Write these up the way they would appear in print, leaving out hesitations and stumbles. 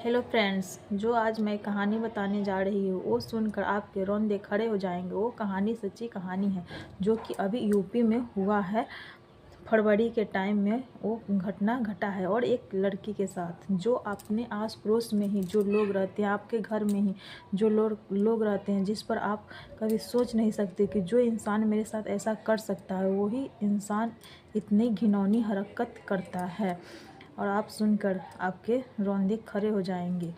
Hello friends, जो आज मैं कहानी बताने जा रही हूँ वो सुनकर आपके रोंदे खड़े हो जाएंगे। वो कहानी सच्ची कहानी है जो कि अभी यूपी में हुआ है। फरवरी के टाइम में वो घटना घटा है और एक लड़की के साथ जो अपने आस पड़ोस में ही जो लोग रहते हैं, आपके घर में ही जो लोग रहते हैं, जिस पर आप कभी सोच नहीं सकते कि जो इंसान मेरे साथ ऐसा कर सकता है, वही इंसान इतनी घिनौनी हरकत करता है। और आप सुनकर आपके रोंदे खड़े हो जाएंगे।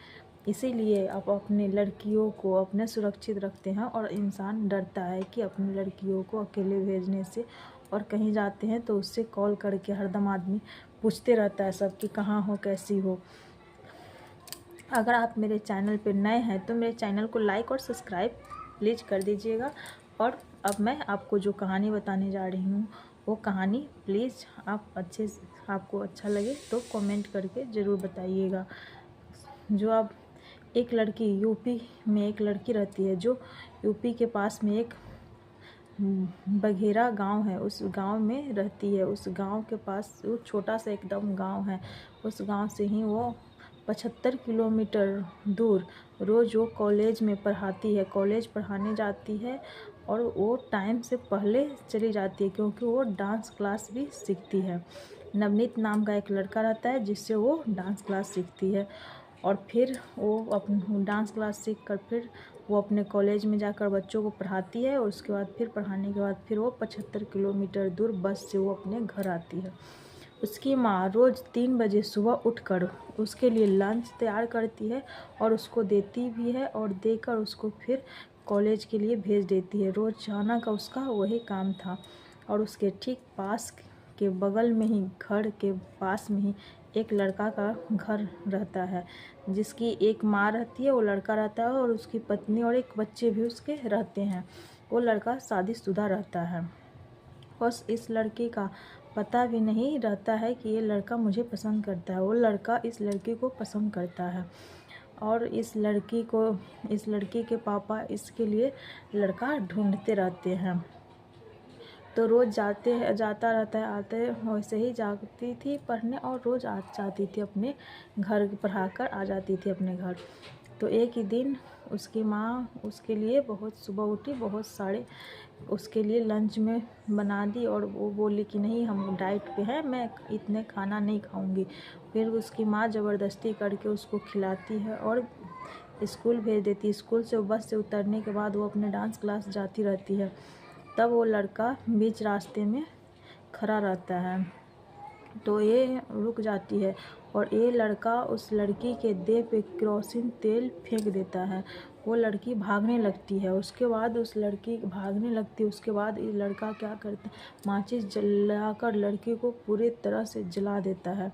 इसीलिए आप अपने लड़कियों को अपने सुरक्षित रखते हैं और इंसान डरता है कि अपनी लड़कियों को अकेले भेजने से, और कहीं जाते हैं तो उससे कॉल करके हरदम आदमी पूछते रहता है सब कि कहाँ हो, कैसी हो। अगर आप मेरे चैनल पर नए हैं तो मेरे चैनल को लाइक और सब्सक्राइब प्लीज़ कर दीजिएगा। और अब मैं आपको जो कहानी बताने जा रही हूँ वो कहानी प्लीज़ आपको अच्छा लगे तो कमेंट करके ज़रूर बताइएगा। जो अब एक लड़की यूपी में एक लड़की रहती है जो यूपी के पास में एक बघेरा गांव है, उस गांव में रहती है। उस गांव के पास वो छोटा सा एकदम गांव है। उस गांव से ही वो 75 किलोमीटर दूर रोज़ वो कॉलेज में पढ़ाती है, कॉलेज पढ़ाने जाती है। और वो टाइम से पहले चली जाती है क्योंकि वो डांस क्लास भी सीखती है। नवनीत नाम का एक लड़का रहता है जिससे वो डांस क्लास सीखती है। और फिर वो अपने डांस क्लास सीख कर फिर वो अपने कॉलेज में जाकर बच्चों को पढ़ाती है। और उसके बाद फिर पढ़ाने के बाद फिर वो 75 किलोमीटर दूर बस से वो अपने घर आती है। उसकी माँ रोज़ 3 बजे सुबह उठकर उसके लिए लंच तैयार करती है और उसको देती भी है, और देकर उसको फिर कॉलेज के लिए भेज देती है। रोज़ जाना का उसका वही काम था। और उसके ठीक पास के बगल में ही, घर के पास में ही एक लड़का का घर रहता है, जिसकी एक माँ रहती है, वो लड़का रहता है और उसकी पत्नी और एक बच्चे भी उसके रहते हैं। वो लड़का शादीशुदा रहता है। बस इस लड़के का पता भी नहीं रहता है कि ये लड़का मुझे पसंद करता है। वो लड़का इस लड़की को पसंद करता है और इस लड़की के पापा इसके लिए लड़का ढूंढते रहते हैं। तो रोज़ जाता रहता है, आते वैसे ही जाती थी पढ़ने और रोज़ आ जाती थी अपने घर, पढ़ाकर आ जाती थी अपने घर। तो एक ही दिन उसकी माँ उसके लिए बहुत सुबह उठी, बहुत सारे उसके लिए लंच में बना दी। और वो बोली कि नहीं, हम डाइट पे हैं, मैं इतने खाना नहीं खाऊंगी। फिर उसकी माँ ज़बरदस्ती करके उसको खिलाती है और स्कूल भेज देती है। स्कूल से बस से उतरने के बाद वो अपने डांस क्लास जाती रहती है। तब वो लड़का बीच रास्ते में खड़ा रहता है तो ये रुक जाती है और ये लड़का उस लड़की के देह पे केरोसिन तेल फेंक देता है। वो लड़की भागने लगती है। उसके बाद उसके बाद ये लड़का क्या करता है, माचिस जलाकर लड़की को पूरी तरह से जला देता है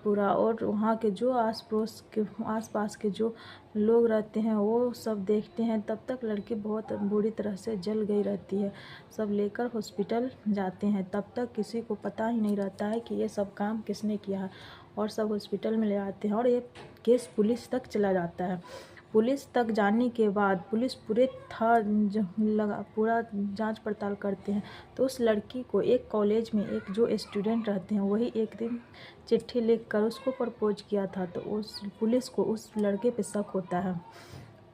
पूरा। और वहाँ के जो आस पास के जो लोग रहते हैं वो सब देखते हैं। तब तक लड़की बहुत बुरी तरह से जल गई रहती है। सब लेकर हॉस्पिटल जाते हैं। तब तक किसी को पता ही नहीं रहता है कि ये सब काम किसने किया है, और सब हॉस्पिटल में ले आते हैं और ये केस पुलिस तक चला जाता है। पुलिस तक जाने के बाद पुलिस पूरा जांच पड़ताल करते हैं। तो उस लड़की को एक कॉलेज में एक जो स्टूडेंट रहते हैं वही एक दिन चिट्ठी लिखकर उसको प्रपोज किया था। तो उस पुलिस को उस लड़के पे शक होता है।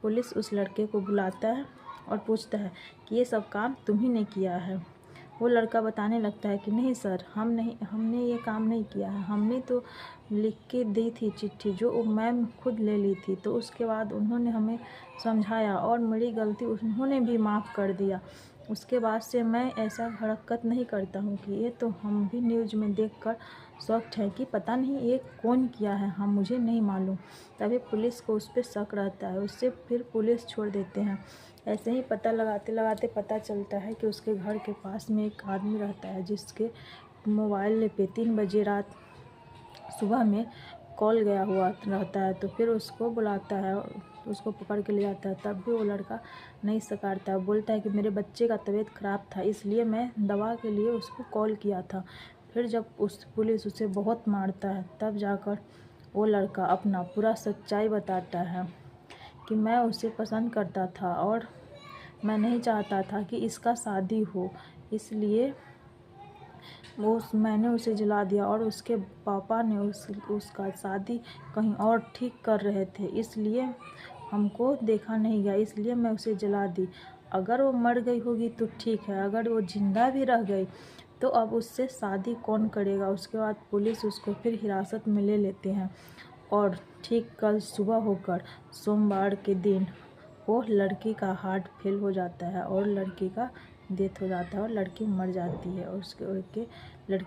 पुलिस उस लड़के को बुलाता है और पूछता है कि ये सब काम तुम ही ने किया है। वो लड़का बताने लगता है कि नहीं सर, हमने ये काम नहीं किया है। हमने तो लिख के दी थी चिट्ठी, जो मैम खुद ले ली थी। तो उसके बाद उन्होंने हमें समझाया और मेरी गलती उन्होंने भी माफ़ कर दिया। उसके बाद से मैं ऐसा हरकत नहीं करता हूँ कि ये तो हम भी न्यूज़ में देखकर शॉक्ड है कि पता नहीं ये कौन किया है, मुझे नहीं मालूम। तभी पुलिस को उस पर शक रहता है, उससे फिर पुलिस छोड़ देते हैं। ऐसे ही पता लगाते लगाते पता चलता है कि उसके घर के पास में एक आदमी रहता है जिसके मोबाइल पे 3 बजे रात सुबह में कॉल गया हुआ रहता है। तो फिर उसको बुलाता है, उसको पकड़ के ले जाता है। तब भी वो लड़का नहीं स्वीकारता है, बोलता है कि मेरे बच्चे का तबीयत ख़राब था, इसलिए मैं दवा के लिए उसको कॉल किया था। फिर जब पुलिस उसे बहुत मारता है तब जाकर वो लड़का अपना पूरा सच्चाई बताता है कि मैं उसे पसंद करता था और मैं नहीं चाहता था कि इसका शादी हो, इसलिए मैंने उसे जला दिया और उसके पापा ने उसका शादी कहीं और ठीक कर रहे थे, इसलिए हमको देखा नहीं गया, इसलिए मैं उसे जला दी। अगर वो मर गई होगी तो ठीक है, अगर वो जिंदा भी रह गई तो अब उससे शादी कौन करेगा। उसके बाद पुलिस उसको फिर हिरासत में ले लेते हैं और ठीक कल सुबह होकर सोमवार के दिन वो लड़की का हार्ट फेल हो जाता है और लड़की का डेथ हो जाता है और लड़की मर जाती है और उसके लड़की